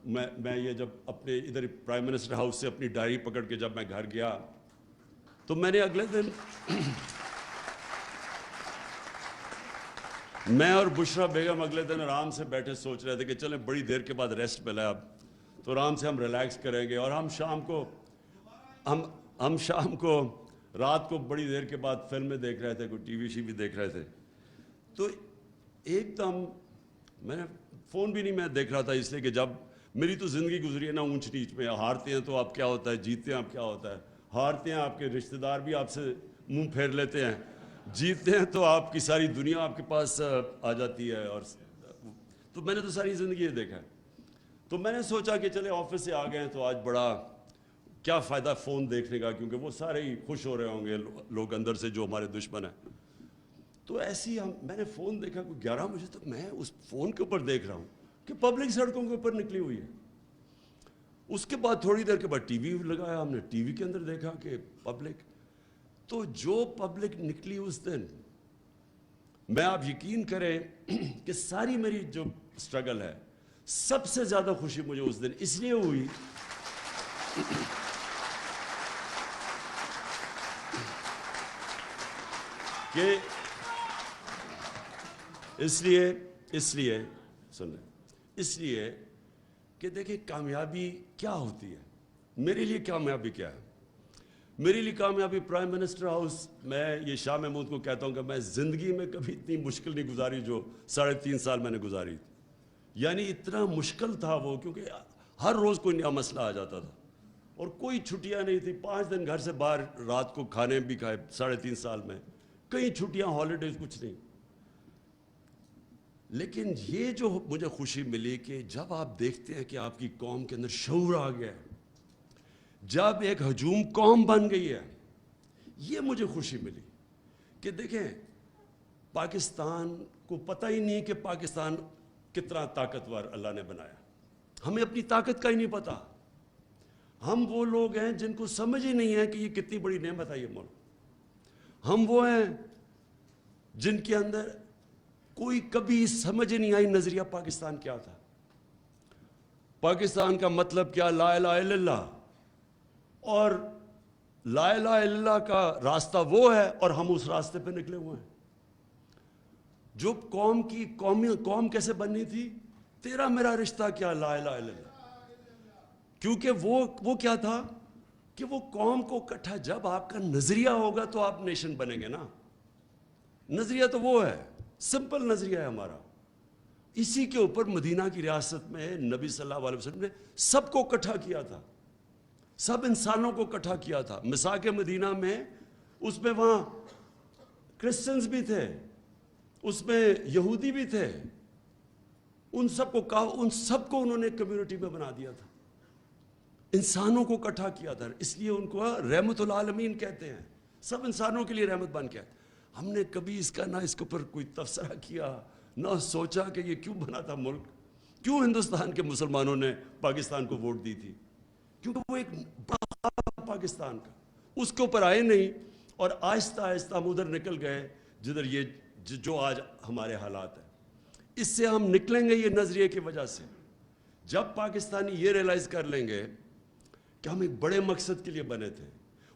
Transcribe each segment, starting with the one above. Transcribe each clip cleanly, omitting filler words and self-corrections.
میں یہ جب اپنے ادھر پرائم منسٹر ہاؤس سے اپنی ڈائری پکڑ کے جب میں گھر گیا تو میں نے اگلے دن میں اور بشرا بیگم اگلے دن آرام سے بیٹھے سوچ رہے تھے کہ چلیں بڑی دیر کے بعد ریسٹ ملا ہے اب تو آرام سے ہم ریلیکس کریں گے، اور ہم شام کو رات کو بڑی دیر کے بعد فلمیں دیکھ رہے تھے، کوئی ٹی وی بھی دیکھ رہے تھے، تو ایک دم میں نے فون بھی نہیں میں دیکھ رہا تھا، اس لیے کہ جب میری تو زندگی گزری ہے نا اونچ نیچ میں، ہارتے ہیں تو آپ کیا ہوتا ہے، جیتتے ہیں آپ کیا ہوتا ہے، ہارتے ہیں آپ کے رشتہ دار بھی آپ سے منہ پھیر لیتے ہیں، جیتتے ہیں تو آپ کی ساری دنیا آپ کے پاس آ جاتی ہے، اور تو میں نے تو ساری زندگی یہ دیکھا ہے، تو میں نے سوچا کہ چلے آفس سے آ گئے ہیں تو آج بڑا کیا فائدہ فون دیکھنے کا، کیونکہ وہ سارے ہی خوش ہو رہے ہوں گے لوگ اندر سے جو ہمارے دشمن ہیں. تو ایسی میں نے فون دیکھا کوئی 11 بجے تک، میں اس فون کے اوپر دیکھ رہا ہوں کہ پبلک سڑکوں کے اوپر نکلی ہوئی ہے. اس کے بعد تھوڑی دیر کے بعد ٹی وی لگایا، ہم نے ٹی وی کے اندر دیکھا کہ پبلک، تو جو پبلک نکلی اس دن، میں آپ یقین کریں کہ ساری میری جو سٹرگل ہے، سب سے زیادہ خوشی مجھے اس دن اس لیے ہوئی کہ اس لیے کہ دیکھیں کامیابی کیا ہوتی ہے. میرے لیے کامیابی کیا ہے؟ میرے لیے کامیابی پرائم منسٹر ہاؤس، میں یہ شاہ محمود کو کہتا ہوں کہ میں زندگی میں کبھی اتنی مشکل نہیں گزاری جو 3.5 سال میں نے گزاری. یعنی اتنا مشکل تھا وہ، کیونکہ ہر روز کوئی نیا مسئلہ آ جاتا تھا اور کوئی چھٹیاں نہیں تھی. 5 دن گھر سے باہر رات کو کھانے بھی کھائے 3.5 سال میں، کئی چھٹیاں ہالیڈیز کچھ نہیں. لیکن یہ جو مجھے خوشی ملی کہ جب آپ دیکھتے ہیں کہ آپ کی قوم کے اندر شعور آ گیا ہے، جب ایک ہجوم قوم بن گئی ہے، یہ مجھے خوشی ملی کہ دیکھیں پاکستان کو پتہ ہی نہیں کہ پاکستان کتنا طاقتور اللہ نے بنایا. ہمیں اپنی طاقت کا ہی نہیں پتا. ہم وہ لوگ ہیں جن کو سمجھ ہی نہیں ہے کہ یہ کتنی بڑی نعمت ہے یہ ملک. ہم وہ ہیں جن کے اندر کوئی کبھی سمجھ نہیں آئی نظریہ پاکستان کیا تھا. پاکستان کا مطلب کیا؟ لا الہ الا اللہ. اور لا الہ الا اللہ کا راستہ وہ ہے اور ہم اس راستے پہ نکلے ہوئے ہیں. جو قوم کیسے بننی تھی؟ تیرا میرا رشتہ کیا؟ لا الہ الا اللہ. کیونکہ وہ کیا تھا کہ وہ قوم کو اکٹھا، جب آپ کا نظریہ ہوگا تو آپ نیشن بنیں گے نا. نظریہ تو وہ ہے، سمپل نظریہ ہے ہمارا. اسی کے اوپر مدینہ کی ریاست میں نبی صلی اللہ علیہ وسلم نے سب کو اکٹھا کیا تھا، سب انسانوں کو اکٹھا کیا تھا. مساق مدینہ میں، اس میں وہاں کرسچنز بھی تھے، اس میں یہودی بھی تھے، ان سب کو انہوں نے کمیونٹی میں بنا دیا تھا، انسانوں کو اکٹھا کیا تھا. اس لیے ان کو رحمت العالمین کہتے ہیں، سب انسانوں کے لیے رحمت بن کے. ہم نے کبھی اس کا نہ اس کے اوپر کوئی تبصرہ کیا، نہ سوچا کہ یہ کیوں بنا تھا ملک، کیوں ہندوستان کے مسلمانوں نے پاکستان کو ووٹ دی تھی، کیونکہ وہ ایک بڑا پاکستان کا، اس کے اوپر آئے نہیں. اور آہستہ آہستہ ہم ادھر نکل گئے جدھر یہ جو آج ہمارے حالات ہیں. اس سے ہم نکلیں گے یہ نظریے کی وجہ سے، جب پاکستانی یہ ریلائز کر لیں گے کہ ہم ایک بڑے مقصد کے لیے بنے تھے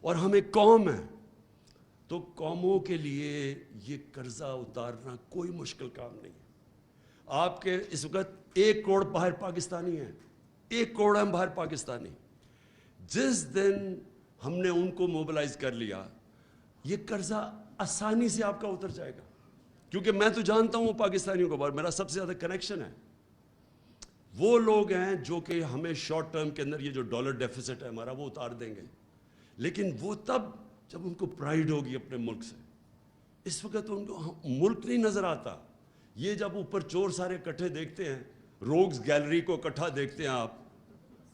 اور ہم ایک قوم ہیں. تو قوموں کے لیے یہ قرضہ اتارنا کوئی مشکل کام نہیں ہے. آپ کے اس وقت 1 کروڑ باہر پاکستانی ہیں، 1 کروڑ ہم باہر پاکستانی. جس دن ہم نے ان کو موبلائز کر لیا، یہ قرضہ آسانی سے آپ کا اتر جائے گا. کیونکہ میں تو جانتا ہوں پاکستانیوں کو، بار میرا سب سے زیادہ کنیکشن ہے. وہ لوگ ہیں جو کہ ہمیں شارٹ ٹرم کے اندر یہ جو ڈالر ڈیفیسٹ ہے ہمارا وہ اتار دیں گے، لیکن وہ تب جب ان کو پرائیڈ ہوگی اپنے ملک سے. اس وقت ان کو ملک نہیں نظر آتا. یہ جب اوپر چور سارے اکٹھے دیکھتے ہیں، روگز گیلری کو اکٹھا دیکھتے ہیں آپ،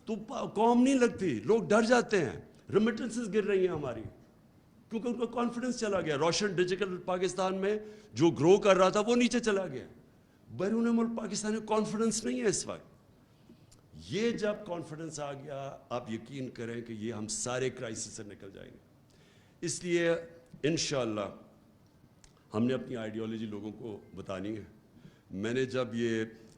تو قوم نہیں لگتی، لوگ ڈر جاتے ہیں. ریمیٹنسز گر رہی ہیں ہماری، کیونکہ ان کو کانفیڈنس چلا گیا. روشن ڈیجیٹل پاکستان میں جو گرو کر رہا تھا وہ نیچے چلا گیا. بیرون ملک پاکستان میں کانفیڈنس نہیں ہے اس وقت. یہ جب کانفیڈنس آ گیا، آپ یقین کریں کہ یہ ہم سارے کرائسس سے نکل جائیں گے. اس لیے انشاءاللہ ہم نے اپنی آئیڈیالوجی لوگوں کو بتانی ہے. میں نے جب یہ